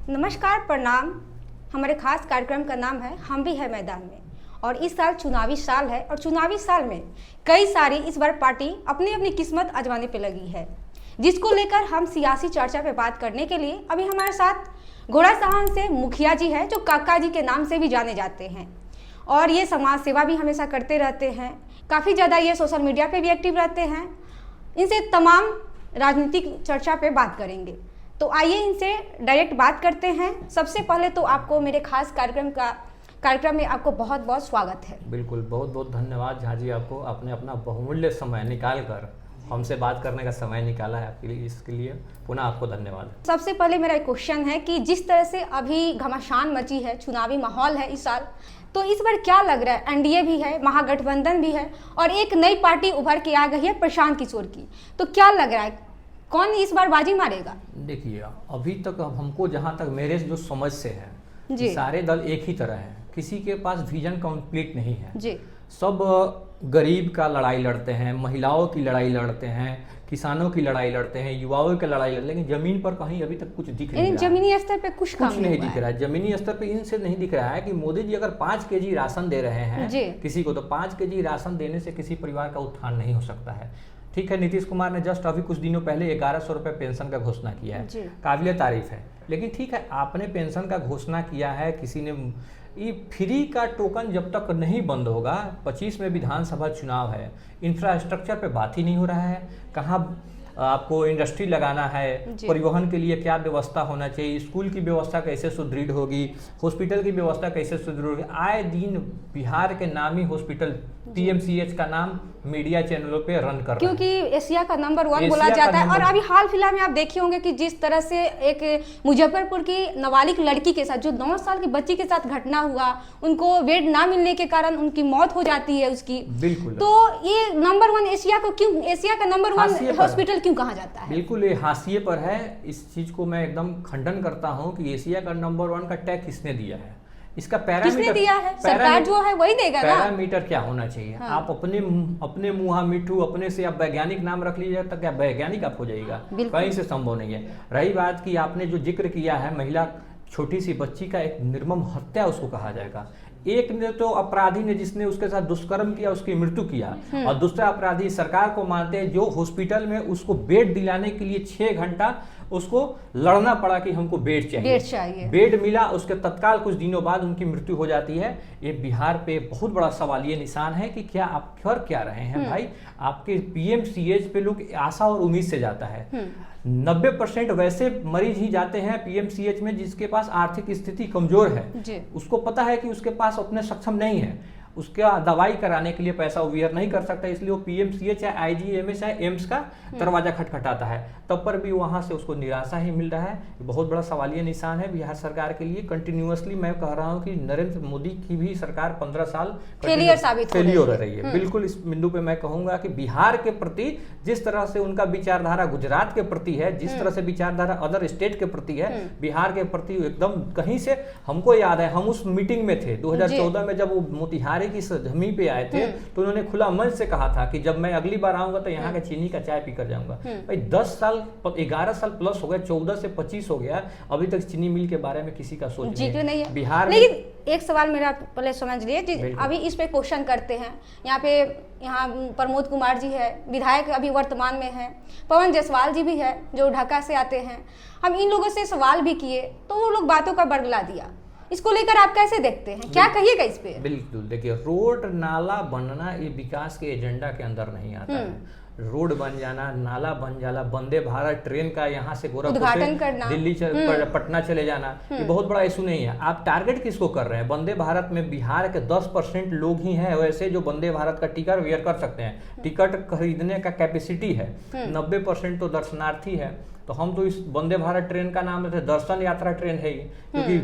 नमस्कार, प्रणाम। हमारे खास कार्यक्रम का नाम है हम भी है मैदान में। और इस साल चुनावी साल है और चुनावी साल में कई सारी इस बार पार्टी अपनी अपनी किस्मत आजमाने पे लगी है, जिसको लेकर हम सियासी चर्चा पे बात करने के लिए अभी हमारे साथ घोड़ासहान से मुखिया जी है, जो काका जी के नाम से भी जाने जाते हैं और ये समाज सेवा भी हमेशा करते रहते हैं। काफ़ी ज़्यादा ये सोशल मीडिया पे भी एक्टिव रहते हैं। इनसे तमाम राजनीतिक चर्चा पे बात करेंगे, तो आइए इनसे डायरेक्ट बात करते हैं। सबसे पहले तो आपको मेरे खास कार्यक्रम में आपको बहुत बहुत स्वागत है। बिल्कुल, बहुत बहुत धन्यवाद झा जी, आपको आपने अपना बहुमूल्य समय निकाल कर हमसे बात करने का समय निकाला है, आपके लिए इसके लिए पुनः आपको धन्यवाद। सबसे पहले मेरा एक क्वेश्चन है कि जिस तरह से अभी घमासान मची है, चुनावी माहौल है इस साल, तो इस बार क्या लग रहा है? एनडीए भी है, महागठबंधन भी है और एक नई पार्टी उभर के आ गई है प्रशांत किशोर की, तो क्या लग रहा है कौन इस बार बाजी मारेगा? देखिए, अभी तक हमको जहाँ तक मेरे जो समझ से है जी, सारे दल एक ही तरह हैं, किसी के पास विजन कंप्लीट नहीं है जी, सब गरीब का लड़ाई लड़ते हैं, महिलाओं की लड़ाई लड़ते हैं, किसानों की लड़ाई लड़ते हैं, युवाओं की लड़ाई लड़ते हैं, लेकिन जमीन पर कहीं अभी तक कुछ दिख नहीं रहा है। जमीनी स्तर पे कुछ काम नहीं दिख रहा है। जमीनी स्तर पे इनसे नहीं दिख रहा है कि मोदी जी अगर 5 केजी राशन दे रहे हैं किसी को, तो 5 केजी राशन देने से किसी परिवार का उत्थान नहीं हो सकता है। ठीक है, नीतीश कुमार ने जस्ट अभी कुछ दिनों पहले 1100 रुपये पेंशन का घोषणा किया है, काबिले तारीफ है। लेकिन ठीक है, आपने पेंशन का घोषणा किया है, किसी ने ये फ्री का टोकन जब तक नहीं बंद होगा, 25 में विधानसभा चुनाव है, इंफ्रास्ट्रक्चर पे बात ही नहीं हो रहा है। कहाँ आपको इंडस्ट्री लगाना है, परिवहन के लिए क्या व्यवस्था होना चाहिए, स्कूल की व्यवस्था कैसे सुदृढ़ होगी, हॉस्पिटल की व्यवस्था कैसे सुदृढ़ होगी। आए दिन बिहार के नामी हॉस्पिटल पीएमसीएच का नाम मीडिया चैनलों पे रन कर रहे हैं, क्योंकि एशिया का नंबर 1 बोला जाता है। और अभी हाल फिलहाल में आप देखे होंगे कि जिस तरह से एक मुजफ्फरपुर की नाबालिग लड़की के साथ, जो 9 साल की बच्ची के साथ घटना हुआ, उनको बेड ना मिलने के कारण उनकी मौत हो जाती है उसकी। बिल्कुल, तो ये नंबर 1 एशिया को क्यों, एशिया का नंबर 1 हॉस्पिटल क्यों कहा जाता है? बिल्कुल, ये हाशिए पर है। इस चीज को मैं एकदम खंडन करता हूँ कि एशिया का नंबर 1 का टैग किसने दिया है, इसका पैरामीटर किसने दिया है? सरकार जो है वही देगा ना। पैरामीटर क्या होना चाहिए? हाँ। आप अपने मुँहा मिठू अपने से आप वैज्ञानिक नाम रख लीजिए, तो क्या वैज्ञानिक आप हो जाएगा? कहीं से संभव नहीं है। रही बात की आपने जो जिक्र किया है, महिला छोटी सी बच्ची का एक निर्मम हत्या उसको कहा जाएगा। एक ने तो अपराधी ने जिसने उसके साथ दुष्कर्म किया उसकी मृत्यु किया, और दूसरा अपराधी सरकार को मानते हैं, जो हॉस्पिटल में उसको बेड दिलाने के लिए 6 घंटा उसको लड़ना पड़ा कि हमको बेड चाहिए। बेड मिला, उसके तत्काल कुछ दिनों बाद उनकी मृत्यु हो जाती है। ये बिहार पे बहुत बड़ा सवालिया निशान है कि क्या आप कर क्या रहे हैं भाई? आपके पीएमसीएच पे लोग आशा और उम्मीद से जाता है। 90% वैसे मरीज ही जाते हैं पीएमसीएच में जिसके पास आर्थिक स्थिति कमजोर है, उसको पता है कि उसके पास अपने सक्षम नहीं है, उसका दवाई कराने के लिए पैसा वो वियर नहीं कर सकता, इसलिए वो पीएमसीएच या आईजीएमएस या एम्स का दरवाजा खटखटाता है, तब पर भी वहां से उसको निराशा ही मिल रहा है। बहुत बड़ा सवालिया निशान है बिहार सरकार के लिए। कंटिन्यूअसली मैं कह रहा हूं कि नरेंद्र मोदी की भी सरकार 15 साल फेलियर हो रही है। बिल्कुल, इस बिंदु पे मैं कहूंगा कि बिहार के प्रति जिस तरह से उनका विचारधारा गुजरात के प्रति है, जिस तरह से विचारधारा अदर स्टेट के प्रति है, बिहार के प्रति एकदम कहीं से। हमको याद है, हम उस मीटिंग में थे 2014 में, जब वो मोतिहारी की जमीन पे आए थे, तो उन्होंने खुला मंच से कहा था कि जब मैं अगली बार आऊंगा तो यहाँ के चीनी का चाय पीकर जाऊंगा। भाई 11 साल प्लस हो गए, 14 से 25 हो गया, अभी तक चीनी मिल के बारे में किसी का सोच नहीं है बिहार में। लेकिन एक सवाल मेरा पहले समझ लिए, अभी इस पे क्वेश्चन करते हैं। यहाँ प्रमोद कुमार जी है, विधायक अभी वर्तमान में है, पवन जायसवाल जी भी है जो ढाका से आते हैं। हम इन लोगों से सवाल भी किए तो वो लोग बातों का बरगला दिया। इसको लेकर आप कैसे देखते हैं, क्या कहिएगा इस पे? बिल्कुल, देखिए, रोड नाला बनना ये विकास के एजेंडा के अंदर नहीं आता है। रोड बन जाना, नाला बन जाना, वंदे भारत ट्रेन का यहाँ से गोरखपुर से दिल्ली पटना चले जाना, ये बहुत बड़ा इशू नहीं है। आप टारगेट किसको कर रहे हैं? वंदे भारत में बिहार के 10% लोग ही हैं वैसे जो वंदे भारत का टिकट वेयर कर सकते हैं। टिकट खरीदने का कैपेसिटी है, 90% तो दर्शनार्थी है। तो हम तो इस वंदे भारत ट्रेन का नाम लेते, दर्शन यात्रा ट्रेन है ही, क्योंकि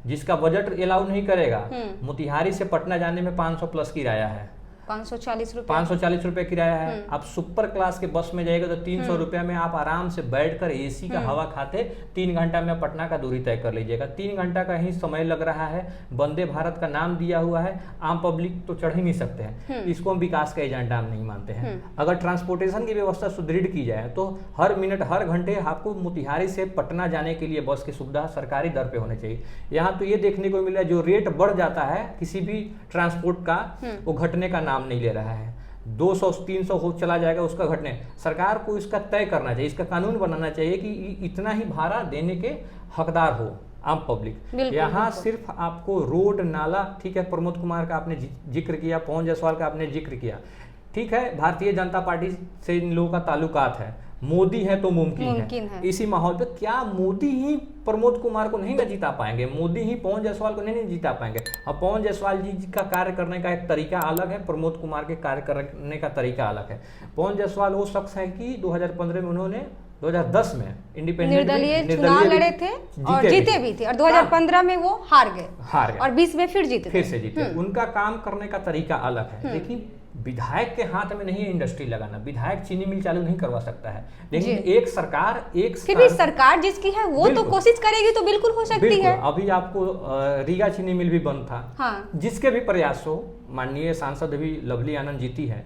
जिसका बजट अलाउ नहीं करेगा। मोतिहारी से पटना जाने में 500 प्लस किराया है, 540 रुपये 540 रुपये किराया है। आप सुपर क्लास के बस में जाएगा तो 300 रुपये में आप आराम से बैठकर एसी का हवा खाते 3 घंटा में पटना का दूरी तय कर लीजिएगा। 3 घंटा का ही समय लग रहा है। वंदे भारत का नाम दिया हुआ है, आम पब्लिक तो चढ़ ही नहीं सकते हैं। इसको हम विकास का एजेंडा हम नहीं मानते हैं। अगर ट्रांसपोर्टेशन की व्यवस्था सुदृढ़ की जाए तो हर मिनट हर घंटे आपको मोतिहारी से पटना जाने के लिए बस की सुविधा सरकारी दर पे होनी चाहिए। यहाँ तो ये देखने को मिला जो रेट बढ़ जाता है किसी भी ट्रांसपोर्ट का, वो घटने का नाम नहीं ले रहा है। 200-300 हो चला जाएगा, उसका घटने। सरकार को इसका तय करना चाहिए, इसका कानून बनाना चाहिए कि इतना ही भाड़ा देने के हकदार हो आम पब्लिक। यहाँ सिर्फ आपको रोड नाला, ठीक है, प्रमोद कुमार का आपने जिक्र किया, पवन जायसवाल का आपने जिक्र किया, ठीक है, भारतीय जनता पार्टी से इन लोगों का ताल्लुकात है, मोदी है तो मुमकिन है। इसी माहौल पे क्या मोदी ही प्रमोद कुमार को नहीं ना जिता पाएंगे? मोदी ही पवन जायसवाल को नहीं जिता पाएंगे? अब पवन जायसवाल जी का कार्य करने का एक तरीका अलग है, प्रमोद कुमार के कार्य करने का तरीका अलग है। पवन जायसवाल वो शख्स है कि 2015 में उन्होंने 2010 में निर्दलीय चुनाव लड़े थे और जीते भी थे, और 2015 में वो हार गए और 20 में फिर जीते। उनका काम करने का तरीका अलग है। लेकिन विधायक के हाथ में नहीं है इंडस्ट्री लगाना। विधायक चीनी मिल चालू नहीं करवा सकता है, लेकिन एक सरकार फिर भी सरकार जिसकी है वो तो कोशिश करेगी तो बिल्कुल हो सकती है। अभी आपको रीगा चीनी मिल भी बंद था। हाँ। जिसके भी प्रयास हो, माननीय सांसद अभी लवली आनंद जीती है,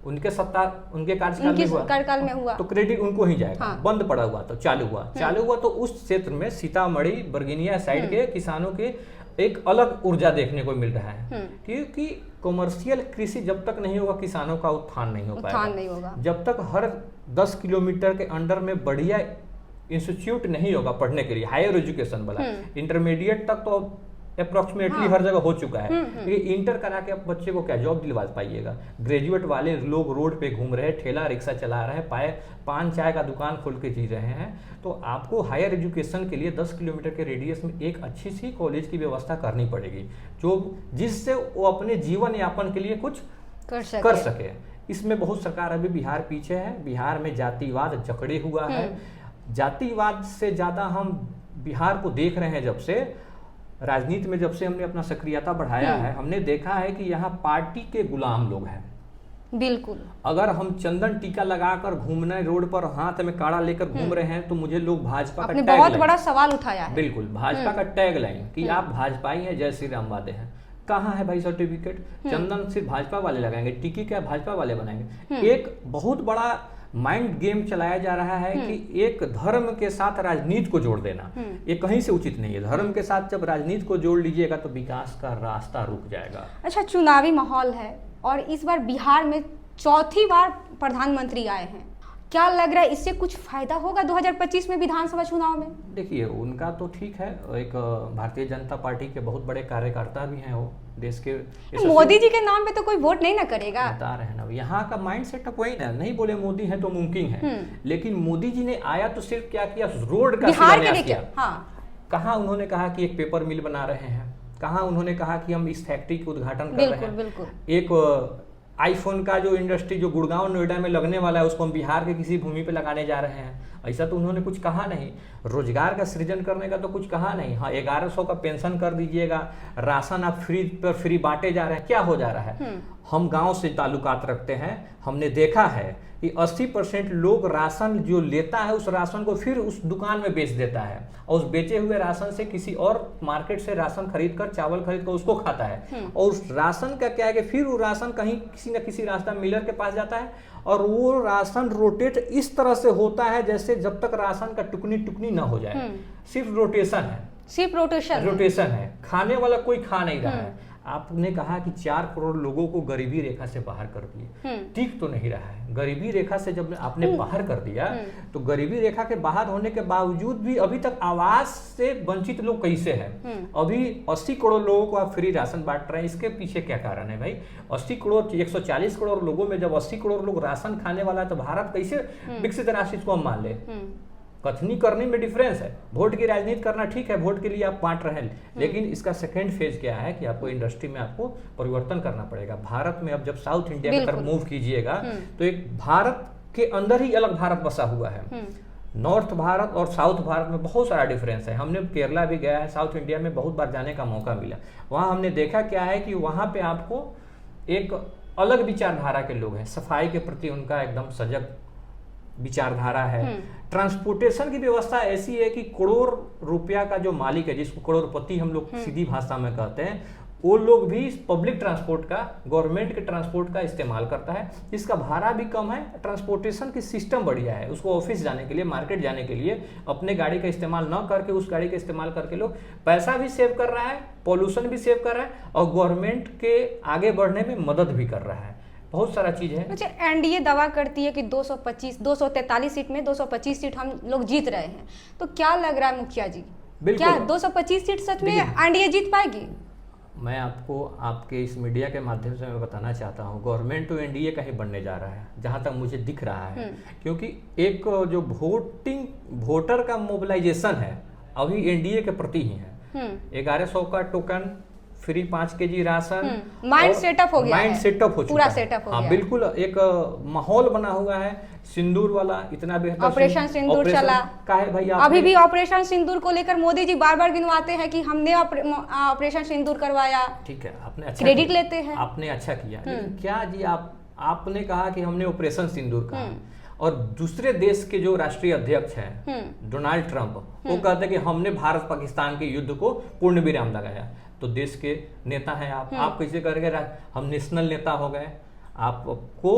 उनके सत्ता उनके कार्यकाल में हुआ तो क्रेडिट उनको ही जाएगा। हाँ। बंद पड़ा हुआ तो चालू हुआ तो उस क्षेत्र में सीतामढ़ी बरगिनिया साइड के किसानों के एक अलग ऊर्जा देखने को मिल रहा है, क्योंकि कमर्शियल कृषि जब तक नहीं होगा किसानों का उत्थान नहीं हो पाएगा। जब तक हर 10 किलोमीटर के अंडर में बढ़िया इंस्टीट्यूट नहीं होगा पढ़ने के लिए, हायर एजुकेशन वाला, इंटरमीडिएट तक तो अप्रोक्सीमेटली हर जगह हो चुका है। इंटर करा के आप बच्चे को क्या जॉब दिलवा पाइएगा? ग्रेजुएट वाले लोग रोड पे घूम रहे हैं, ठेला रिक्शा चला रहे हैं, पान चाय का दुकान खोल के जी रहे हैं। तो आपको हायर एजुकेशन के लिए 10 किलोमीटर के रेडियस में एक अच्छी सी कॉलेज की व्यवस्था करनी पड़ेगी, जिससे वो अपने जीवन यापन के लिए कुछ कर सके। इसमें बहुत सरकार अभी बिहार पीछे है। बिहार में जातिवाद जकड़े हुआ है। जातिवाद से ज्यादा हम बिहार को देख रहे हैं जब से राजनीति में, जब से हमने अपना सक्रियता बढ़ाया है, हमने देखा है कि यहाँ पार्टी के गुलाम लोग हैं। बिल्कुल। अगर हम चंदन टीका लगाकर घूमने रोड पर हाथ में काड़ा लेकर घूम रहे हैं तो मुझे लोग भाजपा का टैग बहुत बड़ा सवाल उठाया है। बिल्कुल, भाजपा का टैग लाइन कि आप भाजपाई हैं, जय श्री राम वादे हैं। कहाँ है भाई सर्टिफिकेट? चंदन सिर्फ भाजपा वाले लगाएंगे, टिकी क्या भाजपा वाले बनाएंगे? एक बहुत बड़ा माइंड गेम चलाया जा रहा है कि एक धर्म के साथ राजनीति को जोड़ देना, ये कहीं से उचित नहीं है। धर्म के साथ जब राजनीति को जोड़ लीजिएगा तो विकास का रास्ता रुक जाएगा। अच्छा, चुनावी माहौल है और इस बार बिहार में चौथी बार प्रधानमंत्री आए हैं, क्या लग रहा है इससे कुछ फायदा होगा 2025 में विधानसभा चुनाव में? देखिए, उनका तो ठीक है, एक भारतीय जनता पार्टी के बहुत बड़े कार्यकर्ता भी हैं, वो देश के। मोदी जी के नाम पे तो कोई वोट नहीं ना करेगा। बता रहे हैं ना, यहाँ का माइंड सेटअप वही ना, नहीं बोले मोदी है तो मुमकिन है, लेकिन मोदी जी ने आया तो सिर्फ क्या किया? रोड का शिलान्यास किया। कहाँ उन्होंने कहा कि एक पेपर मिल बना रहे हैं? कहाँ उन्होंने कहा कि हम इस फैक्ट्री का उद्घाटन कर रहे हैं? एक आईफोन का जो इंडस्ट्री जो गुड़गांव नोएडा में लगने वाला है उसको हम बिहार के किसी भूमि पे लगाने जा रहे हैं, ऐसा तो उन्होंने कुछ कहा नहीं। रोजगार का सृजन करने का तो कुछ कहा नहीं। हाँ, 1100 का पेंशन कर दीजिएगा, राशन आप फ्री बांटे जा रहे हैं। क्या हो जा रहा है? हम गांव से ताल्लुकात रखते हैं, हमने देखा है कि 80% लोग राशन जो लेता है उस राशन को फिर उस दुकान में बेच देता है, और उस बेचे हुए राशन से किसी और मार्केट से राशन खरीद कर, चावल खरीद कर उसको खाता है, और उस राशन का क्या है कि फिर वो राशन कहीं किसी न किसी रास्ता मिलर के पास जाता है, और वो राशन रोटेट इस तरह से होता है जैसे जब तक राशन का टुकनी टुकनी ना हो जाए। सिर्फ रोटेशन है, खाने वाला कोई खा नहीं रहा है। आपने कहा कि 4 करोड़ लोगों को गरीबी रेखा से बाहर कर दिए, ठीक तो नहीं रहा है। गरीबी रेखा से जब आपने बाहर कर दिया तो गरीबी रेखा के बाहर होने के बावजूद भी अभी तक आवास से वंचित लोग कैसे हैं? अभी 80 करोड़ लोगों को आप फ्री राशन बांट रहे हैं, इसके पीछे क्या कारण है भाई? 80 करोड़ 140 करोड़ लोगों में जब 80 करोड़ लोग राशन खाने वाला है तो भारत कैसे विकसित राष्ट्र को हम मान ले? कथनी करने में डिफरेंस है। वोट की राजनीति करना ठीक है, वोट के लिए आप बांट रहे हैं, लेकिन इसका सेकंड फेज क्या है कि आपको इंडस्ट्री में आपको परिवर्तन करना पड़ेगा। भारत में अब जब साउथ इंडिया की तरफ मूव कीजिएगा तो एक भारत के अंदर ही अलग भारत बसा हुआ है। नॉर्थ भारत और साउथ भारत में बहुत सारा डिफरेंस है। हमने केरला भी गया है, साउथ इंडिया में बहुत बार जाने का मौका मिला। वहाँ हमने देखा क्या है कि वहाँ पे आपको एक अलग विचारधारा के लोग हैं, सफाई के प्रति उनका एकदम सजग विचारधारा है। ट्रांसपोर्टेशन की व्यवस्था ऐसी है कि करोड़ रुपया का जो मालिक है, जिसको करोड़पति हम लोग सीधी भाषा में कहते हैं, वो लोग भी पब्लिक ट्रांसपोर्ट का, गवर्नमेंट के ट्रांसपोर्ट का इस्तेमाल करता है। इसका भाड़ा भी कम है, ट्रांसपोर्टेशन की सिस्टम बढ़िया है। उसको ऑफिस जाने के लिए, मार्केट जाने के लिए अपने गाड़ी का इस्तेमाल न करके उस गाड़ी का इस्तेमाल करके लोग पैसा भी सेव कर रहा है, पॉल्यूशन भी सेव कर रहा है और गवर्नमेंट के आगे बढ़ने में मदद भी कर रहा है। बहुत सारा चीज है। अच्छा, एनडीए दावा करती है कि 243 सीट में 225 सीट हम लोग जीत रहे हैं, तो क्या लग रहा है मुखिया जी, क्या 225 सीट सच में एनडीए जीत पाएगी? मैं आपको आपके इस मीडिया के माध्यम से मैं बताना चाहता हूँ, गवर्नमेंट तो एनडीए का ही बनने जा रहा है जहाँ तक मुझे दिख रहा है। क्योंकि एक जो वोटर का मोबिलाइजेशन है अभी एनडीए के प्रति ही है। 1100 का token, free 5 KG ration, mind setup हो गया, माइंड सेटअप हो चुका पूरा है। सेटअप हो हाँ, गया। बिल्कुल एक माहौल बना हुआ है। सिंदूर वाला इतना बेहतर ऑपरेशन सिंदूर चला का है भाई। अभी भी ऑपरेशन सिंदूर को लेकर मोदी जी बार बार गिनवाते हैं कि हमने ऑपरेशन सिंदूर करवाया। ठीक है, आपने अच्छा क्रेडिट लेते हैं, आपने अच्छा किया। लेकिन क्या जी आपने कहा कि हमने ऑपरेशन सिंदूर कहा और दूसरे देश के जो राष्ट्रीय अध्यक्ष हैं डोनाल्ड ट्रंप, वो कहते हैं कि हमने भारत पाकिस्तान के युद्ध को पूर्ण विराम लगाया। तो देश के नेता हैं आप कैसे करेंगे? हम नेशनल नेता हो गए, आपको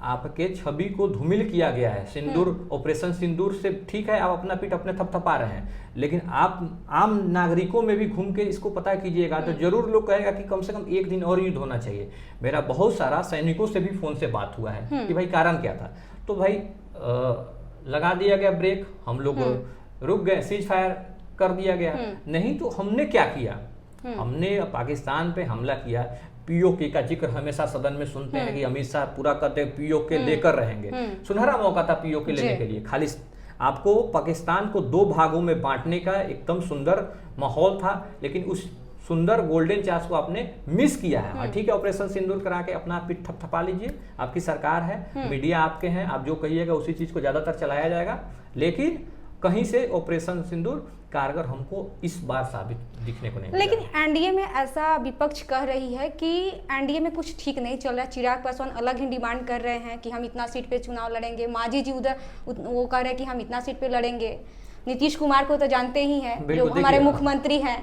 आपके छवि को धूमिल किया गया है सिंदूर, ऑपरेशन सिंदूर से। ठीक है, आप अपना पीठ अपने थपथपा रहे हैं, लेकिन आप आम नागरिकों में भी घूम के इसको पता कीजिएगा तो जरूर लोग कहेगा कि कम से कम एक दिन और युद्ध होना चाहिए। मेरा बहुत सारा सैनिकों से भी फोन से बात हुआ है कि भाई कारण क्या था, तो भाई लगा दिया गया ब्रेक, हम लोग रुक गए, सीज फायर कर दिया गया। नहीं तो हमने क्या किया? हमने पाकिस्तान पे हमला किया। पीओके का जिक्र हमेशा सदन में सुनते हैं कि अमित शाह पूरा कहते हैं पीओके लेकर रहेंगे। सुनहरा मौका था पीओके लेने के लिए। खाली आपको पाकिस्तान को 2 भागों में बांटने का एकदम सुंदर माहौल था, लेकिन उस सुंदर गोल्डन चांस को आपने मिस किया है। ठीक है, ऑपरेशन सिंदूर करा के अपना पीठ थपथपा लीजिए, आपकी सरकार है, मीडिया आपके हैं, आप जो कहिएगा उसी चीज को ज्यादातर चलाया जाएगा। लेकिन कहीं से ऑपरेशन सिंदूर कारगर हमको इस बार साबित दिखने को नहीं। लेकिन एनडीए में ऐसा विपक्ष कह रही है कि एनडीए में कुछ ठीक नहीं चल रहा है। चिराग पासवान अलग ही डिमांड कर रहे हैं कि हम इतना सीट पे चुनाव लड़ेंगे। मांझी जी उधर वो कह रहे हैं कि हम इतना सीट पे लड़ेंगे। नीतीश कुमार को तो जानते ही हैं, जो हमारे मुख्यमंत्री हैं,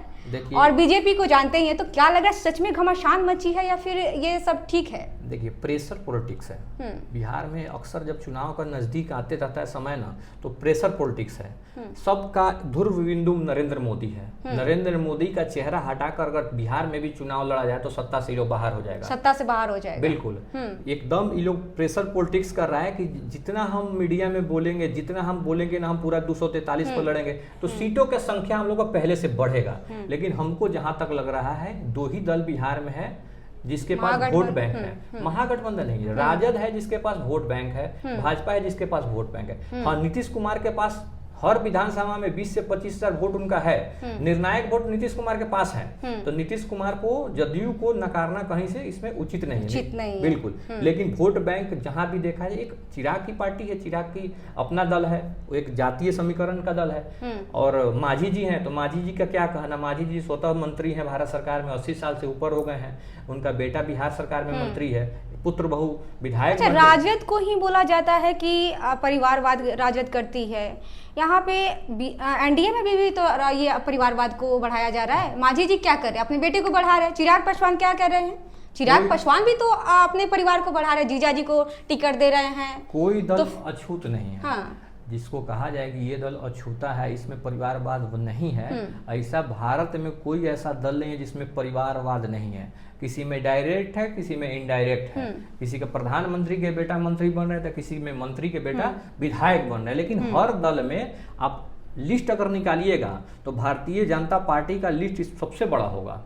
और बीजेपी को जानते ही हैं। तो क्या लग रहा है, सच में घमासान मची है या फिर ये सब ठीक है? देखिए, प्रेशर पॉलिटिक्स है बिहार में। अक्सर जब चुनाव का नजदीक आते रहता है समय ना, तो प्रेशर पॉलिटिक्स है। सबका ध्रुव बिंदु नरेंद्र मोदी है। नरेंद्र मोदी का चेहरा हटाकर अगर बिहार में भी चुनाव लड़ा जाए तो सत्ता से लोग बाहर हो जाएगा, सत्ता से बाहर हो जाएगा। बिल्कुल एकदम ये लोग प्रेशर पॉलिटिक्स कर रहा है कि जितना हम मीडिया में बोलेंगे, जितना हम बोलेंगे ना हम पूरा 243 पर लड़ेंगे, तो सीटों की संख्या हम लोग का पहले से बढ़ेगा। लेकिन हमको जहां तक लग रहा है 2 ही दल बिहार में है जिसके पास वोट बैंक है। महागठबंधन नहीं है, राजद है जिसके पास वोट बैंक है, भाजपा है जिसके पास वोट बैंक है। हाँ, नीतीश कुमार के पास हर विधानसभा में 20 से 25 हजार वोट उनका है। निर्णायक वोट नीतीश कुमार के पास है। तो नीतीश कुमार को, जदयू को नकारना कहीं से इसमें उचित नहीं है, बिल्कुल। लेकिन वोट बैंक जहां भी देखा जाए, एक चिराग की पार्टी है, चिराग की अपना दल है, वो एक जातीय समीकरण का दल है। और मांझी जी हैं, तो मांझी जी का क्या कहना? मांझी जी स्वतः मंत्री हैं भारत सरकार में, 80 साल से ऊपर हो गए हैं। उनका बेटा बिहार सरकार में मंत्री है, पुत्र बहु विधायक। अच्छा, राजद को ही बोला जाता है कि परिवारवाद राजद करती है। यहाँ पे एनडीए में भी तो ये परिवारवाद को बढ़ाया जा रहा है। मांझी जी क्या कर रहे हैं? अपने बेटे को बढ़ा रहे हैं। चिराग पासवान क्या कर रहे हैं? चिराग पासवान भी तो अपने परिवार को बढ़ा रहे हैं, जीजा जी को टिकट दे रहे हैं। कोई दल अछूत नहीं है। हाँ, जिसको कहा जाए कि ये दल अछूता है, इसमें परिवारवाद नहीं है, ऐसा भारत में कोई ऐसा दल नहीं है जिसमें परिवारवाद नहीं है। किसी में डायरेक्ट है, किसी में इनडायरेक्ट है। किसी का प्रधानमंत्री के बेटा मंत्री बन रहे थे, किसी में मंत्री के बेटा विधायक बन रहे। लेकिन हर दल में आप लिस्ट अगर निकालिएगा तो भारतीय जनता पार्टी का लिस्ट सबसे बड़ा होगा।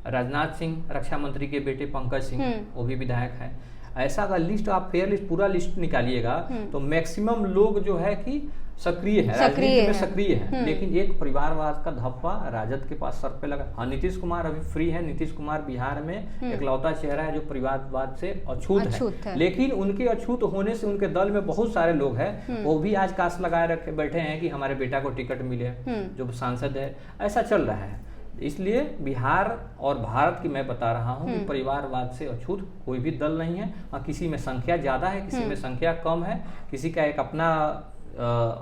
राजनाथ सिंह रक्षा मंत्री के बेटे पंकज सिंह, वो भी विधायक है। ऐसा अगर लिस्ट आप फेयर लिस्ट पूरा लिस्ट निकालिएगा तो मैक्सिमम लोग जो है कि सक्रिय है, राजनीति में सक्रिय है। लेकिन एक परिवारवाद का धब्बा राजद के पास सर पे लगा। हाँ, नीतीश कुमार अभी फ्री है। नीतीश कुमार बिहार में इकलौता चेहरा है जो परिवारवाद से अछूत है। लेकिन उनके अछूत होने से उनके दल में बहुत सारे लोग हैं, वो भी आज कास लगाए रखे बैठे हैं कि हमारे बेटा को टिकट मिले, जो सांसद है। ऐसा चल रहा है। इसलिए बिहार और भारत की मैं बता रहा हूँ कि परिवारवाद से अछूत कोई भी दल नहीं है। हाँ, किसी में संख्या ज्यादा है, किसी में संख्या कम है, किसी का एक अपना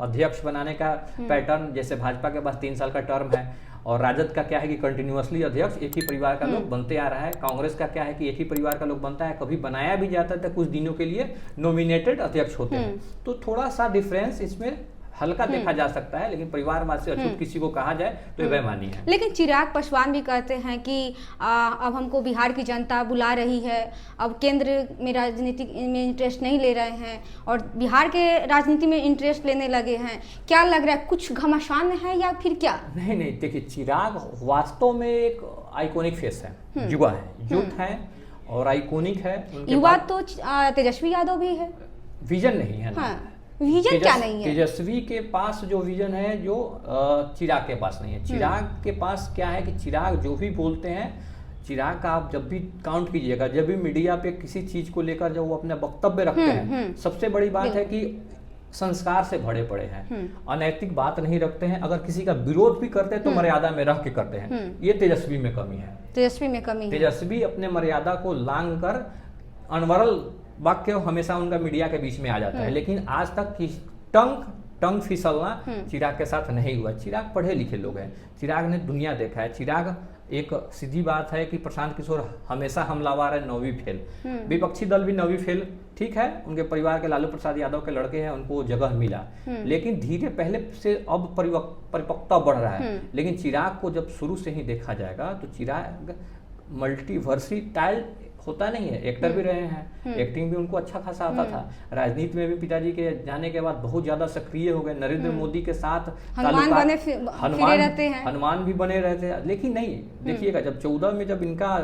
अध्यक्ष बनाने का पैटर्न, जैसे भाजपा के पास 3 साल का टर्म है, और राजद का क्या है कि कंटिन्यूअसली अध्यक्ष एक ही परिवार का लोग बनते आ रहा है। कांग्रेस का क्या है कि एक ही परिवार का लोग बनता है, कभी बनाया भी जाता है, कुछ दिनों के लिए नॉमिनेटेड अध्यक्ष होते हैं। तो थोड़ा सा डिफरेंस इसमें हल्का देखा जा सकता है, लेकिन परिवारवाद से अछूत किसी को कहा जाए तो ये बेईमानी है। लेकिन चिराग पासवान भी कहते हैं कि अब हमको बिहार की जनता बुला रही है, अब केंद्र में राजनीति में इंटरेस्ट नहीं ले रहे हैं और बिहार के राजनीति में इंटरेस्ट लेने लगे हैं। क्या लग रहा है, कुछ घमासान है या फिर क्या? नहीं, देखिए, चिराग वास्तव में एक आइकॉनिक फेस है, युवा है, यूथ है और आइकॉनिक है। युवा तो तेजस्वी यादव भी है, विजन नहीं है ना। हाँ, विजन क्या नहीं है? तेजस्वी के पास जो विजन है, जो चिराग के पास नहीं है। चिराग के पास क्या है कि चिराग जो भी बोलते हैं, चिराग का आप जब भी काउंट कीजिएगा, जब भी मीडिया पे किसी चीज को लेकर जब वो अपने वक्तव्य रखते हैं, सबसे बड़ी बात है कि संस्कार से भरे पड़े हैं, अनैतिक बात नहीं रखते हैं। अगर किसी का विरोध भी करते हैं तो मर्यादा में रख के करते हैं। ये तेजस्वी में कमी है। तेजस्वी अपने मर्यादा को लांग कर अनवरल वाक्य हमेशा उनका मीडिया के बीच में आ जाता है, लेकिन आज तक टंग फिसलना चिराग के साथ नहीं हुआ। चिराग पढ़े लिखे लोग हैं, चिराग ने दुनिया देखा है। चिराग, एक सीधी बात है कि प्रशांत किशोर हमेशा हमलावर है, 9वीं फेल, विपक्षी दल भी 9वीं फेल, ठीक है, उनके परिवार के लालू प्रसाद यादव के लड़के हैं, उनको जगह मिला, लेकिन धीरे पहले से अब परिपक्वता बढ़ रहा है। लेकिन चिराग को जब शुरू से ही देखा जाएगा तो चिराग मल्टीवर्सिटाइल होता नहीं है, एक्टर भी रहे हैं, एक्टिंग भी उनको अच्छा खासा आता था, राजनीति में भी पिताजी के जाने के बाद बहुत ज्यादा सक्रिय हो गए, नरेंद्र मोदी के साथ हनुमान भी बने रहते हैं। लेकिन नहीं, देखिएगा, जब 14 में जब इनका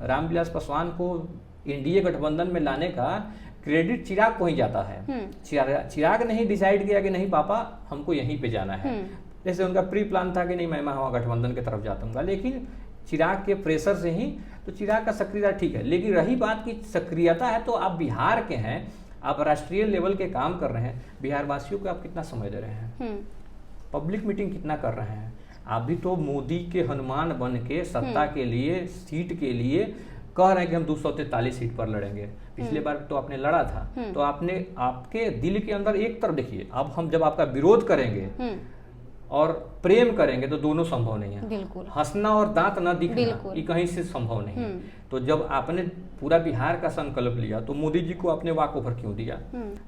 रामविलास पासवान को एनडीए गठबंधन में लाने का क्रेडिट चिराग को ही जाता है। चिराग ने ही डिसाइड किया कि नहीं पापा, हमको यहीं पे जाना है। जैसे उनका प्री प्लान था कि नहीं, मैं गठबंधन की तरफ जाऊंगा, लेकिन चिराग के प्रेशर से ही, तो चिराग का सक्रियता ठीक है। लेकिन रही बात की सक्रियता है, तो आप बिहार के हैं, आप राष्ट्रीय लेवल के काम कर रहे हैं, बिहार वासियों को आप कितना समय दे रहे हैं, पब्लिक मीटिंग कितना कर रहे हैं? आप भी तो मोदी के हनुमान बन के सत्ता के लिए, सीट के लिए कह रहे हैं कि हम 243 सीट पर लड़ेंगे। पिछले बार तो आपने लड़ा था, तो आपने, आपके दिल के अंदर एक तरफ देखिए, अब हम जब आपका विरोध करेंगे और प्रेम करेंगे तो दोनों संभव नहीं है। बिल्कुल। हंसना और दांत न दिखना ये कहीं से संभव नहीं है। तो जब आपने पूरा बिहार का संकल्प लिया तो मोदी जी को आपने वॉक ओवर क्यों दिया?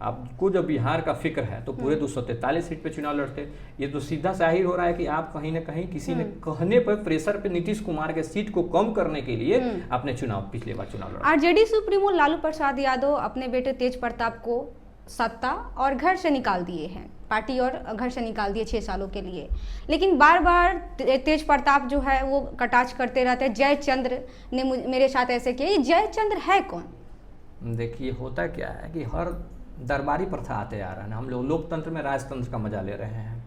आपको जब बिहार का फिक्र है तो पूरे 243 सीट पे चुनाव लड़ते। ये तो सीधा जाहिर हो रहा है कि आप कहीं ना कहीं किसी ने कहने पर, प्रेशर पे नीतीश कुमार के सीट को कम करने के लिए आपने पिछले बार चुनाव लड़ा। आरजेडी सुप्रीमो लालू प्रसाद यादव अपने बेटे तेज प्रताप को सत्ता और घर से निकाल दिए हैं, पार्टी और घर से निकाल दिए 6 सालों के लिए। लेकिन बार बार तेज प्रताप जो है वो कटाक्ष करते रहते हैं, जयचंद्र ने मेरे साथ ऐसे किया। ये जयचंद्र है कौन? देखिए, होता क्या है कि हर दरबारी प्रथा आते आ रहा है। हम लोग लोकतंत्र में राजतंत्र का मजा ले रहे हैं।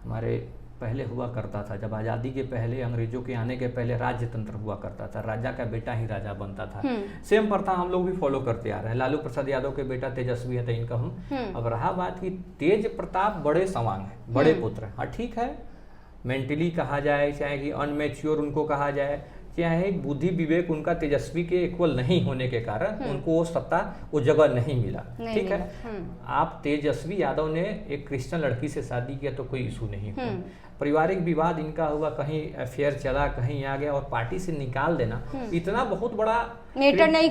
हमारे पहले हुआ करता था, जब आज़ादी के पहले, अंग्रेजों के आने के पहले राज्य तंत्र हुआ करता था, राजा का बेटा ही राजा बनता था। सेम प्रथा हम लोग भी फॉलो करते आ रहे हैं। लालू प्रसाद यादव के बेटा तेजस्वी है तो इनका हम। अब रहा बात कि तेज प्रताप बड़े सवांग है, बड़े पुत्र है। हाँ ठीक है, मेंटली कहा जाए, चाहे कि अनमेच्योर उनको कहा जाए, चाहे बुद्धि विवेक उनका तेजस्वी के इक्वल नहीं होने के कारण उनको वो सत्ता, वो जगह नहीं मिला। ठीक है, आप तेजस्वी यादव ने एक क्रिश्चियन लड़की से शादी किया तो कोई इशू नहीं हुआ। पारिवारिक विवाद इनका हुआ, कहीं अफेयर चला, कहीं आ गया, और पार्टी से निकाल देना इतना बहुत बड़ा मैटर नहीं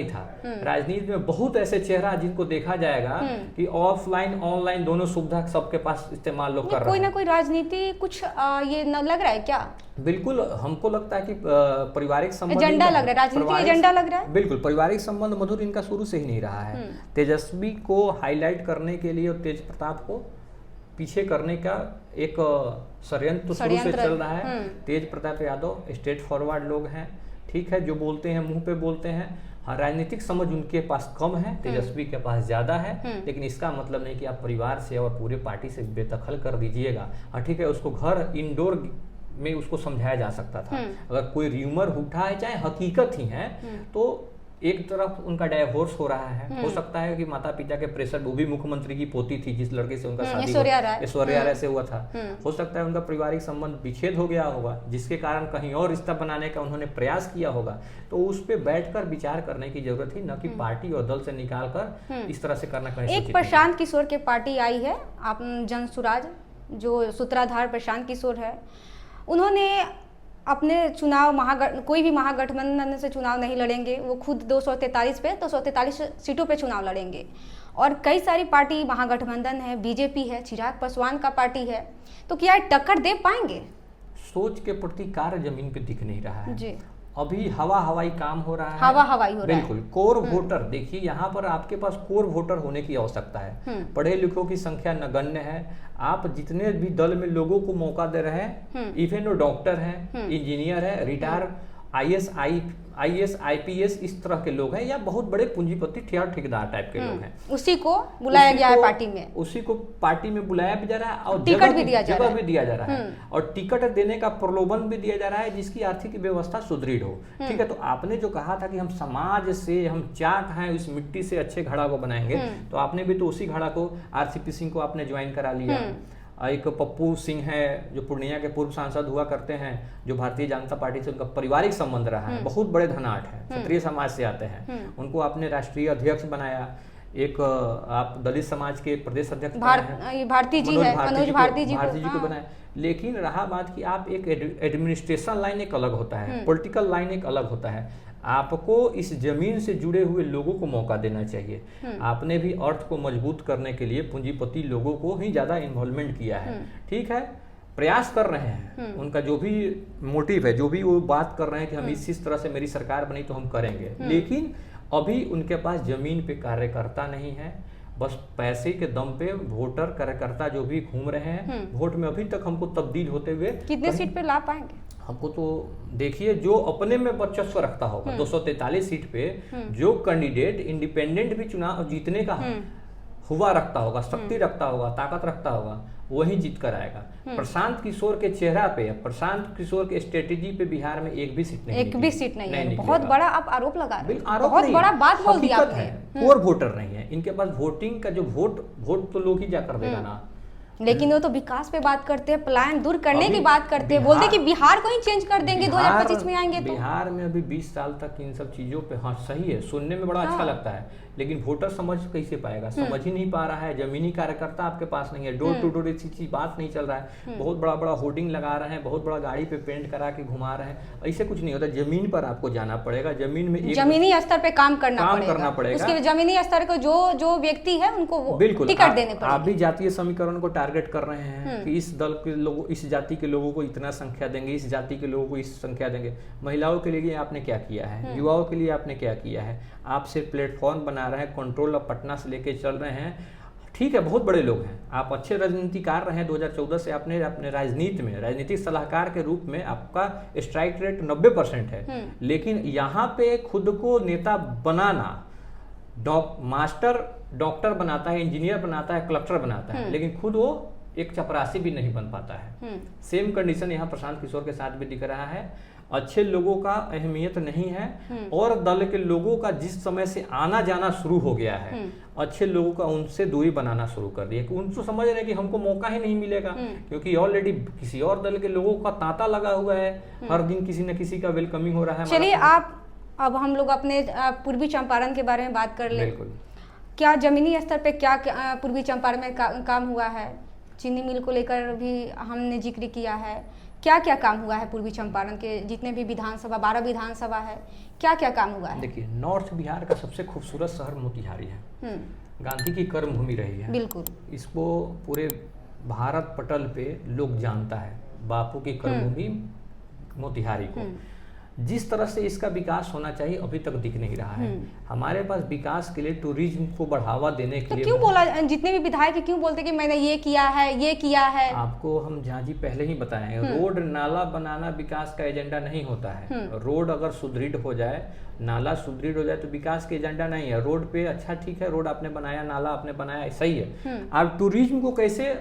था। राजनीति में बहुत ऐसे चेहरा जिनको देखा जाएगा कि ऑफलाइन ऑनलाइन दोनों सुविधा सबके पास इस्तेमाल लोग कर रहे हैं। कोई ना कोई राजनीति कुछ ये न लग रहा है क्या? बिल्कुल, हमको लगता है कि पारिवारिक संबंध एजेंडा लग रहा है, राजनीति एजेंडा लग रहा है। बिल्कुल, पारिवारिक संबंध मधुर इनका शुरू से ही नहीं रहा है। तेजस्वी को हाईलाइट करने के लिए और तेज प्रताप को पीछे करने का एक षड्यंत्र शुरू से चल रहा है। तेज प्रताप यादव स्ट्रेट फॉरवर्ड लोग हैं, ठीक है, जो बोलते हैं मुंह पे बोलते हैं। हाँ, राजनीतिक समझ उनके पास कम है, तेजस्वी के पास ज्यादा है, लेकिन इसका मतलब नहीं कि आप परिवार से और पूरे पार्टी से बेदखल कर दीजिएगा। हाँ ठीक है, उसको घर इंडोर में उसको समझाया जा सकता था। अगर कोई र्यूमर उठा है, चाहे हकीकत ही है, तो एक तरफ उनका डाइवोर्स हो रहा है, हो सकता है कि माता पिता के प्रेशर, वो भी मुख्यमंत्री की पोती थी जिस लड़के से उनका शादी ऐश्वर्या राय से हुआ था, हो सकता है उनका पारिवारिक संबंध विच्छेद हो गया होगा, जिसके कारण कहीं और रिश्ता बनाने का उन्होंने प्रयास किया होगा। तो उस पर बैठकर विचार करने की जरूरत थी, न कि पार्टी और दल से निकाल कर इस तरह से करना कहीं। एक प्रशांत किशोर के पार्टी आई है, आप जन सुराज, जो सूत्रधार प्रशांत किशोर है, उन्होंने अपने चुनाव कोई भी महागठबंधन से चुनाव नहीं लड़ेंगे, वो खुद 243 सीटों पे चुनाव लड़ेंगे। और कई सारी पार्टी महागठबंधन है, बीजेपी है, चिराग पासवान का पार्टी है, तो क्या टक्कर दे पाएंगे? सोच के प्रति कार्य जमीन पे दिख नहीं रहा है जी। अभी हवाई काम हो रहा है, हवाई हो रहा है। बिल्कुल। कोर वोटर, देखिए यहाँ पर आपके पास कोर वोटर होने की आवश्यकता है। पढ़े लिखों की संख्या नगण्य है। आप जितने भी दल में लोगों को मौका दे रहे हैं, इवन वो डॉक्टर हैं, इंजीनियर है, रिटायर IAS IPS इस तरह के लोग हैं, या बहुत बड़े पूंजीपति ठेकेदार टाइप के लोग हैं, उसी को बुलाया गया है पार्टी में, उसी को पार्टी में बुलाया भी जा रहा है और टिकट भी दिया जा रहा है और टिकट देने का प्रलोभन भी दिया जा रहा है, जिसकी आर्थिक व्यवस्था सुदृढ़ हो। ठीक है, तो आपने जो कहा था कि हम समाज से, हम चाक हैं, इस मिट्टी से अच्छे घड़ा को बनाएंगे, तो आपने भी तो उसी घड़ा को RCP सिंह को आपने ज्वाइन करा लिया। एक पप्पू सिंह है जो पूर्णिया के पूर्व सांसद हुआ करते हैं, जो भारतीय जनता पार्टी से उनका पारिवारिक संबंध रहा है, बहुत बड़े धनाढ़ हैं, क्षत्रिय समाज से आते हैं, उनको आपने राष्ट्रीय अध्यक्ष बनाया। एक आप दलित समाज के प्रदेश अध्यक्ष मनोज भारती जी को बनाया। लेकिन रहा बात कि आप एक एडमिनिस्ट्रेशन लाइन एक अलग होता है, पॉलिटिकल लाइन एक अलग होता है, आपको इस जमीन से जुड़े हुए लोगों को मौका देना चाहिए। आपने भी अर्थ को मजबूत करने के लिए पूंजीपति लोगों को ही ज्यादा इन्वॉल्वमेंट किया है। ठीक है, प्रयास कर रहे हैं, उनका जो भी मोटिव है, जो भी वो बात कर रहे हैं कि हम इस तरह से मेरी सरकार बनी तो हम करेंगे, लेकिन अभी उनके पास जमीन पे कार्यकर्ता नहीं है। बस पैसे के दम पे वोटर कार्यकर्ता जो भी घूम रहे हैं, वोट में अभी तक हमको तब्दील होते हुए कितने सीट पे ला पाएंगे? हमको तो देखिए, जो अपने में वर्चस्व रखता होगा, 243 सीट पे जो कैंडिडेट इंडिपेंडेंट भी चुनाव जीतने का हुआ रखता होगा, शक्ति रखता होगा, ताकत रखता होगा, वही जीत कर आएगा। प्रशांत किशोर के चेहरा पे, प्रशांत किशोर के स्ट्रेटेजी पे बिहार में एक भी सीट नहीं है। बहुत बड़ा आप आरोप लगा रहे हैं, बहुत बड़ा बात बोल दिया आपने। कोर वोटर नहीं है इनके पास, वोटिंग का जो वोट तो लोग ही जा कर देगा ना। लेकिन वो तो विकास पे बात करते हैं, पलायन दूर करने की बात करते हैं, बोलते हैं कि बिहार को ही चेंज कर देंगे 2025 में आएंगे तो। बिहार में अभी 20 साल तक इन सब चीजों पे, हाँ सही है, सुनने में बड़ा अच्छा लगता है, लेकिन वोटर समझ कैसे पाएगा? समझ ही नहीं पा रहा है। जमीनी कार्यकर्ता आपके पास नहीं है, डोर टू डोर इसी बात नहीं चल रहा है। बहुत बड़ा बड़ा होर्डिंग लगा रहे हैं, बहुत बड़ा गाड़ी पे पेंट करा के घुमा रहे हैं, ऐसे कुछ नहीं होता। जमीन पर आपको जाना पड़ेगा, जमीन में जमीनी स्तर पे काम करना पड़ेगा। उसके जमीनी स्तर को जो व्यक्ति है उनको बिल्कुल टिकट देने पड़ेगा। आप भी जातीय समीकरण को टारगेट कर रहे हैं कि इस दल के लोगों, इस जाति के लोगों को इतना संख्या देंगे, इस जाति के लोगों को इस संख्या देंगे। महिलाओं के लिए आपने क्या किया है? युवाओं के लिए आपने क्या किया है? आप सिर्फ प्लेटफॉर्म बना रहे हैं, कंट्रोल ऑफ पटना से लेके चल रहे हैं। ठीक है, बहुत बड़े लोग हैं, आप अच्छे राजनीतिकार रहे हैं। 2014 से आपने अपने राजनीति में, राजनीतिक सलाहकार के रूप में आपका स्ट्राइक रेट 90% है, लेकिन यहाँ पे खुद को नेता बनाना, मास्टर डॉक्टर बनाता है, इंजीनियर बनाता है, कलेक्टर बनाता है, लेकिन खुद वो एक चपरासी भी नहीं बन पाता है। सेम कंडीशन यहाँ प्रशांत किशोर के साथ भी दिख रहा है। अच्छे लोगों का अहमियत नहीं है, और दल के लोगों का जिस समय से आना जाना शुरू हो गया है, अच्छे लोगों का उनसे दूरी बनाना शुरू कर दिया। उनको समझ रहे हैं कि हमको मौका ही नहीं मिलेगा, क्योंकि ऑलरेडी किसी और दल के लोगों का तांता लगा हुआ है, हर दिन किसी न किसी का वेलकमिंग हो रहा है। चलिए, अब हम लोग अपने पूर्वी चंपारण के बारे में बात कर ले। बिल्कुल। क्या जमीनी स्तर पे क्या पूर्वी चंपारण में काम हुआ है? चीनी मिल को लेकर भी हमने जिक्र किया है। क्या क्या काम हुआ है पूर्वी चंपारण के जितने भी विधानसभा, 12 विधानसभा है, क्या क्या काम हुआ है? देखिए, नॉर्थ बिहार का सबसे खूबसूरत शहर मोतिहारी है, गांधी की कर्म भूमि रही है। बिल्कुल। इसको पूरे भारत पटल पे लोग जानता है, बापू की कर्म भूमि मोतिहारी को। जिस तरह से इसका विकास होना चाहिए अभी तक दिख नहीं रहा है। हमारे पास विकास के लिए, टूरिज्म को बढ़ावा देने के लिए क्यों बोला, जितने भी विधायक क्यों बोलते कि मैंने ये किया है? आपको हम झांझी पहले ही बताए हैं, रोड नाला बनाना विकास का एजेंडा नहीं होता है। रोड अगर सुदृढ़ हो जाए, नाला सुदृढ़ हो जाए तो विकास का एजेंडा नहीं है। रोड पे अच्छा ठीक है, रोड आपने बनाया, नाला आपने बनाया, सही है। आप टूरिज्म को कैसे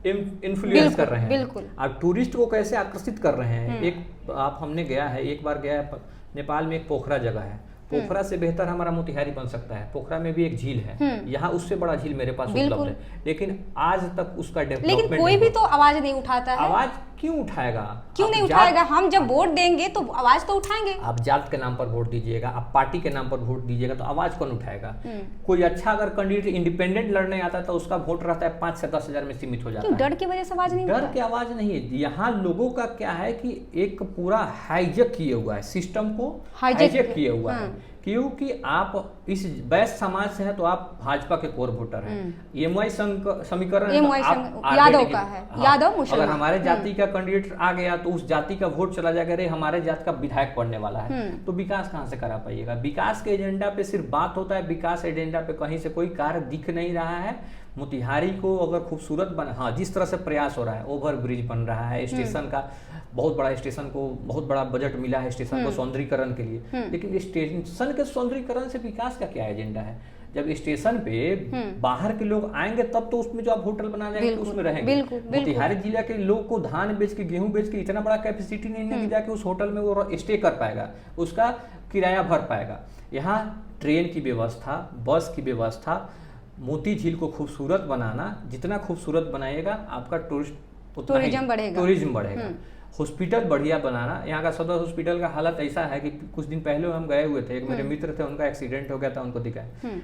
इन्फ्लुएंस कर रहे हैं, बिल्कुल। आप टूरिस्ट को कैसे आकर्षित कर रहे हैं। हमने गया है, एक बार गया है नेपाल में, एक पोखरा जगह है, पोखरा से बेहतर हमारा मोतिहारी बन सकता है। पोखरा में भी एक झील है, यहाँ उससे बड़ा झील मेरे पास उपलब्ध है, लेकिन आज तक उसका डेवलपमेंट लेकिन कोई भी तो आवाज नहीं उठाता है। आवाज क्यों उठाएगा? क्यों नहीं उठाएगा? हम जब वोट देंगे तो आवाज तो उठाएंगे। आप जात के नाम पर वोट दीजिएगा, आप पार्टी के नाम पर वोट दीजिएगा, तो आवाज कौन उठाएगा? कोई अच्छा अगर कैंडिडेट इंडिपेंडेंट लड़ने आता है तो उसका वोट रहता है 5 से 10 हजार में सीमित हो जाता है। डर की वजह से आवाज नहीं, डर की आवाज नहीं है। यहाँ लोगों का क्या है कि एक पूरा हाईजेक किए हुआ है, सिस्टम को हाईजेक किए हुआ है। क्योंकि आप इस वैश्य समाज से हैं तो आप भाजपा के कोर वोटर हैं। एमवाई समीकरण यादव का है, यादव मुसलमान। अगर हमारे जाति का कैंडिडेट आ गया तो उस जाति का वोट चला जाएगा, अरे हमारे जाति का विधायक पड़ने वाला है, तो विकास कहाँ से करा पाइएगा? विकास के एजेंडा पे सिर्फ बात होता है, विकास एजेंडा पे कहीं से कोई कार्य दिख नहीं रहा है। मोतिहारी को अगर खूबसूरत बना, हाँ जिस तरह से प्रयास हो रहा है, ओवर ब्रिज बन रहा है, स्टेशन का बहुत बड़ा, स्टेशन को बहुत बड़ा बजट मिला है स्टेशन को सौंदर्यीकरण के लिए, लेकिन स्टेशन के सौंदर्यीकरण से विकास का क्या एजेंडा है? जब स्टेशन पे बाहर के लोग आएंगे तब तो उसमें जो आप होटल बना जाएंगे तो उसमें रहेंगे। मोतिहारी जिला के लोग को धान बेच के, गेहूं बेच के इतना बड़ा कैपेसिटी नहीं है कि जाके उस होटल में वो स्टे कर पाएगा, उसका किराया भर पाएगा। यहाँ ट्रेन की व्यवस्था, बस की व्यवस्था, मोती झील को खूबसूरत बनाना, जितना खूबसूरत बनाइएगा आपका टूरिज्म बढ़ेगा। हॉस्पिटल बढ़िया बनाना, यहाँ का सदर हॉस्पिटल का हालत ऐसा है कि कुछ दिन पहले हम गए हुए थे, एक मेरे मित्र थे, उनका एक्सीडेंट हो गया था, उनको दिखाया।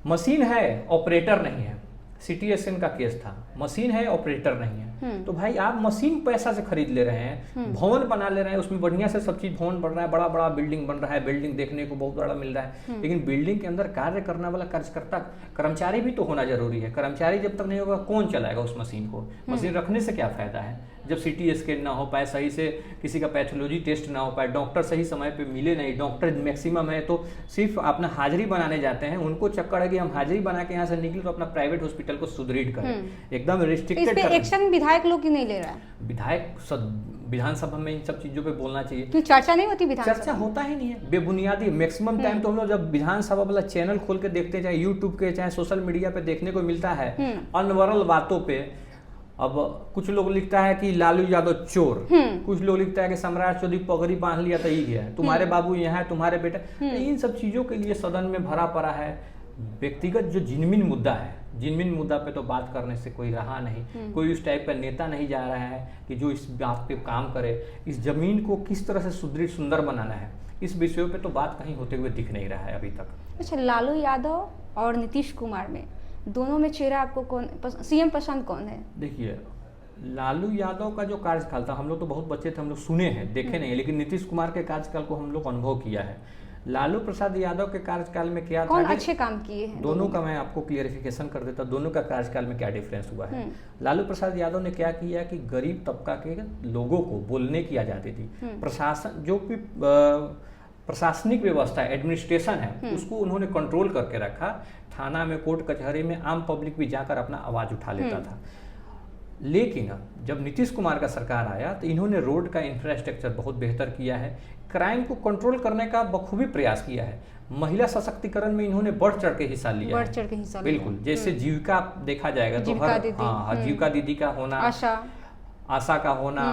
मशीन है, ऑपरेटर नहीं है। सिटी एसएन का केस था, मशीन है, ऑपरेटर नहीं है। तो भाई आप मशीन पैसा से खरीद ले रहे हैं, भवन बना ले रहे हैं, उसमें बढ़िया से सब चीज भवन बन रहा है, बड़ा बड़ा बिल्डिंग बन रहा है, बिल्डिंग देखने को बहुत बड़ा मिल रहा है, लेकिन बिल्डिंग के अंदर कार्य करने वाला कार्यकर्ता, कर्मचारी भी तो होना जरूरी है। कर्मचारी जब तक नहीं होगा कौन चलाएगा उस मशीन को? मशीन रखने से क्या फायदा है जब सिटी स्कैन ना हो पाए, सही से किसी का पैथोलॉजी टेस्ट ना हो पाए, डॉक्टर सही समय पे मिले नहीं, डॉक्टर मैक्सिमम है तो सिर्फ अपना हाजिरी बनाने जाते हैं। उनको चक्कर है कि हम हाजिरी बना के यहाँ से निकले तो अपना प्राइवेट हॉस्पिटल को सुदृढ़ करें, एकदम रिस्ट्रिक्टेड। इस पे एक्शन विधायक लोग क्यों नहीं ले रहा है? विधायक विधानसभा में इन सब चीजों पे बोलना चाहिए। क्यों चर्चा नहीं होती विधानसभा? चर्चा होता ही नहीं है, बेबुनियादी। मैक्सिमम टाइम तो हम लोग जब विधानसभा वाला चैनल खोल के देखते हैं, चाहे यूट्यूब के चाहे सोशल मीडिया पे देखने को मिलता है अनवरल बातों पे। अब कुछ लोग लिखता है कि लालू यादव चोर, कुछ लोग लिखता है कि सम्राट चौधरी पगड़ी बांध लिया तो ही गया, तुम्हारे बाबू यहाँ है, तुम्हारे बेटा। इन सब चीजों के लिए सदन में भरा पड़ा है। व्यक्तिगत जो जिनमिन मुद्दा है, जिनमिन मुद्दा पे तो बात करने से कोई रहा नहीं। कोई उस टाइप का नेता नहीं जा रहा है कि जो इस बात पे काम करे, इस जमीन को किस तरह से सुदृढ़ सुंदर बनाना है, इस विषयों पे तो बात कहीं होते हुए दिख नहीं रहा है अभी तक। अच्छा, लालू यादव और नीतीश कुमार में, दोनों में चेहरा आपको कौन सीएम पसंद कौन है? देखिए, लालू यादव का जो कार्यकाल था, हम लोग तो बहुत बच्चे थे, हम लोग सुने हैं, देखे नहीं, लेकिन नीतीश कुमार के कार्यकाल को हम लोग अनुभव किया है। लालू प्रसाद यादव के कार्यकाल में क्या कौन अच्छे काम किए हैं? दोनों का मैं आपको क्लियरिफिकेशन कर देता, दोनों का कार्यकाल में क्या डिफरेंस हुआ है। लालू प्रसाद यादव ने क्या किया कि गरीब तबका के लोगों को बोलने की आजादी थी। प्रशासन जो भी प्रशासनिक व्यवस्था एडमिनिस्ट्रेशन है उसको उन्होंने कंट्रोल करके रखा। थाना में, कोर्ट कचहरी में आम पब्लिक भी जाकर अपना आवाज उठा लेता था। लेकिन जब नीतीश कुमार का सरकार आया तो इन्होंने रोड का इंफ्रास्ट्रक्चर बहुत बेहतर किया है, क्राइम को कंट्रोल करने का बखूबी प्रयास किया है, महिला सशक्तिकरण में इन्होंने बढ़ चढ़ के हिस्सा लिया, बढ़ चढ़ के हिस्सा बिल्कुल। जैसे जीविका देखा जाएगा तो जीविका दीदी का होना, आशा का होना,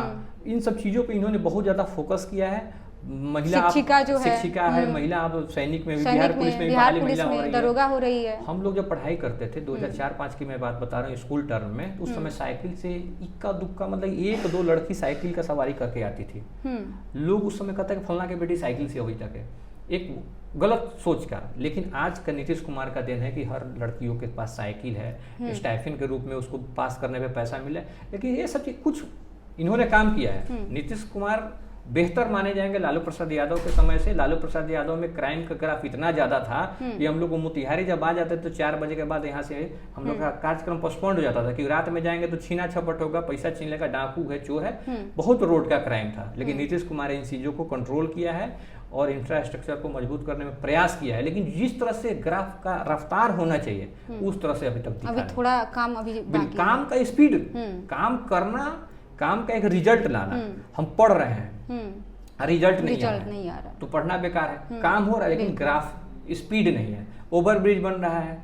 इन सब चीजों पे इन्होंने बहुत ज्यादा फोकस किया है। महिला शिक्षिका जो है, शिक्षिका है, महिला अब सैनिक में भी, बिहार पुलिस में भी दरोगा हो रही है। हम लोग जब पढ़ाई करते थे 2004-05 की मैं बात बता रहा हूँ, स्कूल टर्म में, उस समय साइकिल से इक्का दुक्का, मतलब 1-2 लड़की साइकिल का सवारी करके आती थी। लोग उस समय कहते हैं फलना की बेटी साइकिल से अभी तक है, एक गलत सोच का। लेकिन आज का नीतीश कुमार का दिन है कि हर लड़कियों के पास साइकिल है, स्टाइफिन के रूप में उसको पास करने पे पैसा मिले। लेकिन ये सब चीज कुछ इन्होंने काम किया है। नीतीश कुमार बेहतर माने जाएंगे लालू प्रसाद यादव के समय से। लालू प्रसाद यादव में क्राइम का ग्राफ इतना ज्यादा था कि हम लोग को मोतिहारी जब आ जाते तो 4 बजे के बाद यहाँ से हम लोग का कार्यक्रम पोस्टपोन्ड हो जाता था कि रात में जाएंगे तो छीना झपट होगा, पैसा छीन लेगा, डाकू है, चोर है, बहुत रोड का क्राइम था। लेकिन नीतीश कुमार इन चीजों को कंट्रोल किया है और इंफ्रास्ट्रक्चर को मजबूत करने में प्रयास किया है। लेकिन जिस तरह से ग्राफ का रफ्तार होना चाहिए उस तरह से अभी तक अभी थोड़ा काम काम का स्पीड, काम करना, काम का एक रिजल्ट लाना। हम पढ़ रहे हैं, रिजल्ट नहीं आ रहा तो पढ़ना बेकार है। काम हो रहा है लेकिन ग्राफ स्पीड नहीं है। ओवर ब्रिज बन रहा है,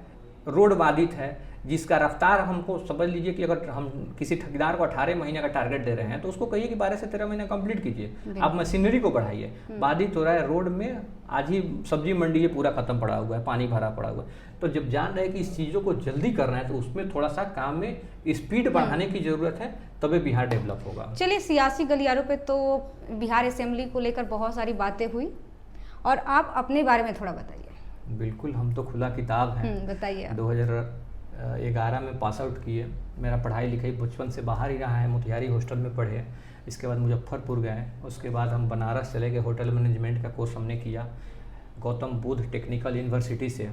रोड बाधित है, जिसका रफ्तार हमको समझ लीजिए कि अगर हम किसी ठेकेदार को 18 महीने का टारगेट दे रहे हैं तो उसको कहिए कि 12 से 13 महीने कंप्लीट कीजिए। आप मशीनरी को बढ़ाइए। बाधित हो रहा है रोड में, आज ही सब्जी मंडी ये पूरा खत्म पड़ा हुआ है, पानी भरा पड़ा हुआ है। तो जब जान रहे हैं कि इस चीज़ों को जल्दी करना है तो उसमें थोड़ा सा काम में स्पीड बढ़ाने की जरूरत है, तभी बिहार डेवलप होगा। चलिए, सियासी गलियारों पे तो बिहार असेंबली को लेकर बहुत सारी बातें हुई, और आप अपने बारे में थोड़ा बताइए। बिल्कुल, हम तो खुला किताब हैं। बताइए। 2011 में पास आउट किए। मेरा पढ़ाई लिखाई बचपन से बाहर ही रहा है, मोतिहारी हॉस्टल में पढ़े। इसके बाद मुजफ्फरपुर गए, उसके बाद हम बनारस चले गए, होटल मैनेजमेंट का कोर्स हमने किया गौतम बुद्ध टेक्निकल यूनिवर्सिटी से।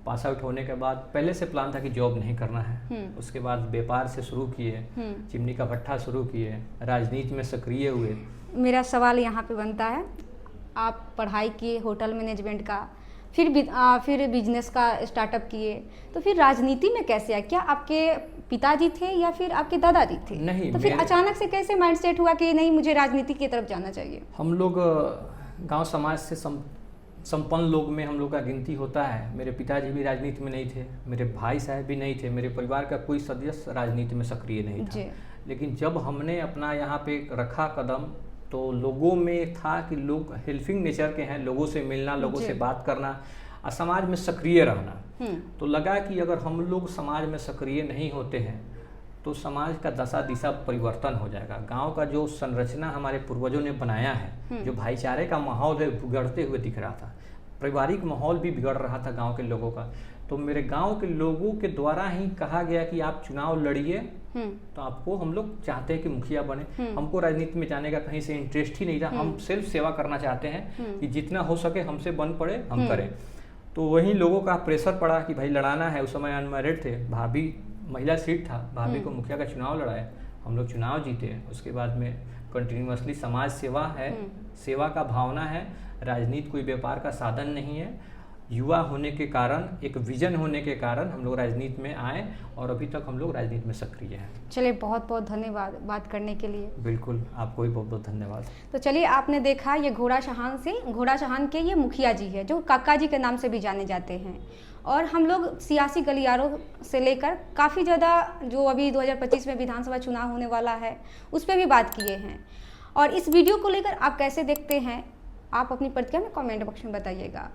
पास आउट होने के बाद पहले से प्लान था कि जॉब नहीं करना है। उसके बाद व्यापार से शुरू किए, चिमनी का भट्ठा शुरू किए, राजनीति में सक्रिय हुए। मेरा सवाल यहाँ पे बनता है, आप पढ़ाई किए होटल मैनेजमेंट का, फिर बिजनेस का स्टार्टअप किए, तो फिर राजनीति में कैसे आए? क्या आपके पिताजी थे या फिर आपके दादाजी थे? नहीं, तो फिर अचानक से कैसे माइंडसेट हुआ कि नहीं, मुझे राजनीति की तरफ जाना चाहिए? हम लोग गांव समाज से संपन्न लोग में हम लोग का गिनती होता है। मेरे पिताजी भी राजनीति में नहीं थे, मेरे भाई साहब भी नहीं थे, मेरे परिवार का कोई सदस्य राजनीति में सक्रिय नहीं था। लेकिन जब हमने अपना यहाँ पे रखा कदम, तो लोगों में था कि लोग हेल्पिंग नेचर के हैं, लोगों से मिलना, लोगों से बात करना और समाज में सक्रिय रहना। तो लगा कि अगर हम लोग समाज में सक्रिय नहीं होते हैं तो समाज का दशा दिशा परिवर्तन हो जाएगा। गांव का जो संरचना हमारे पूर्वजों ने बनाया है, जो भाईचारे का माहौल है, बिगड़ते हुए दिख रहा था। पारिवारिक माहौल भी बिगड़ रहा था गांव के लोगों का। तो मेरे गांव के लोगों के द्वारा ही कहा गया कि आप चुनाव लड़िए, तो आपको हम लोग चाहते हैं कि मुखिया बने। हमको राजनीति में जाने का कहीं से इंटरेस्ट ही नहीं था। हम सिर्फ सेवा करना चाहते हैं कि जितना हो सके हमसे बन पड़े हम करें। तो वही लोगों का प्रेशर पड़ा कि भाई लड़ाना है। उस समय अनमैरिड थे, भाभी महिला सीट था, भाभी को मुखिया का चुनाव लड़ाया, हम लोग चुनाव जीते। उसके बाद में कंटिन्यूअसली समाज सेवा है, सेवा का भावना है। राजनीति कोई व्यापार का साधन नहीं है। युवा होने के कारण, एक विजन होने के कारण हम लोग राजनीति में आए और अभी तक हम लोग राजनीति में सक्रिय हैं। चलिए, बहुत बहुत धन्यवाद बात करने के लिए। बिल्कुल, आपको भी बहुत बहुत धन्यवाद। तो चलिए, आपने देखा ये घोड़ा चहान के ये मुखिया जी है, जो काका जी के नाम से भी जाने जाते हैं। और हम लोग सियासी गलियारों से लेकर काफ़ी ज़्यादा, जो अभी 2025 में विधानसभा चुनाव होने वाला है, उस पर भी बात किए हैं। और इस वीडियो को लेकर आप कैसे देखते हैं, आप अपनी प्रतिक्रिया में कमेंट बॉक्स में बताइएगा।